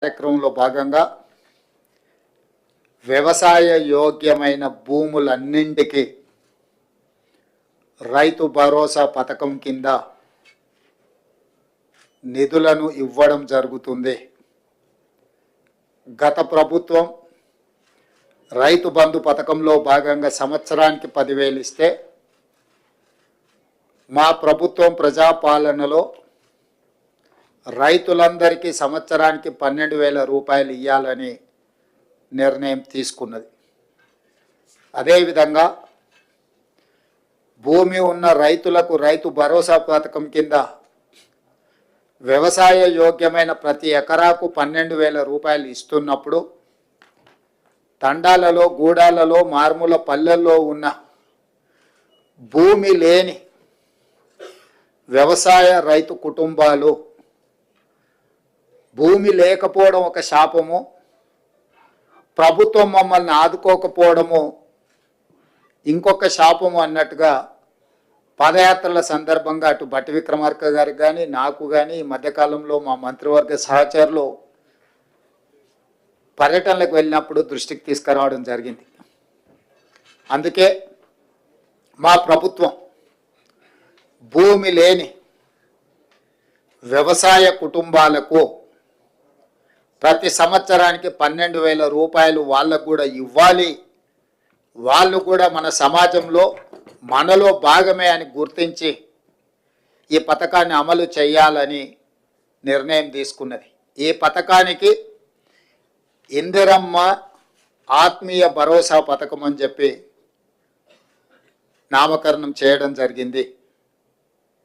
కార్యక్రమంలో భాగంగా వ్యవసాయ యోగ్యమైన భూములన్నింటికి రైతు భరోసా పథకం కింద నిధులను ఇవ్వడం జరుగుతుంది. గత ప్రభుత్వం రైతు బంధు పథకంలో భాగంగా సంవత్సరానికి 10,000 ఇస్తే మా ప్రభుత్వం ప్రజాపాలనలో రైతులందరికీ సంవత్సరానికి 12,000 రూపాయలు ఇవ్వాలని నిర్ణయం తీసుకున్నది. అదేవిధంగా భూమి ఉన్న రైతులకు రైతు భరోసా పథకం కింద వ్యవసాయ యోగ్యమైన ప్రతి ఎకరాకు 12,000 రూపాయలు ఇస్తున్నప్పుడు తండాలలో గూడాలలో మారుమూల పల్లెల్లో ఉన్న భూమి లేని వ్యవసాయ రైతు కుటుంబాలు భూమి లేకపోవడం ఒక శాపము, ప్రభుత్వం మమ్మల్ని ఆదుకోకపోవడము ఇంకొక శాపము అన్నట్టుగా పాదయాత్రల సందర్భంగా అటు భట్టి విక్రమార్క గారికి కానీ నాకు కానీ ఈ మధ్యకాలంలో మా మంత్రివర్గ సహచరులు పర్యటనలకు వెళ్ళినప్పుడు దృష్టికి తీసుకురావడం జరిగింది. అందుకే మా ప్రభుత్వం భూమి లేని వ్యవసాయ కుటుంబాలకు ప్రతి సంవత్సరానికి 12,000 రూపాయలు వాళ్ళకు కూడా ఇవ్వాలి, వాళ్ళు కూడా మన సమాజంలో మనలో భాగమే అని గుర్తించి ఈ పథకాన్ని అమలు చేయాలని నిర్ణయం తీసుకున్నది. ఈ పథకానికి ఇందిరమ్మ ఆత్మీయ భరోసా పథకం అని చెప్పి నామకరణం చేయడం జరిగింది.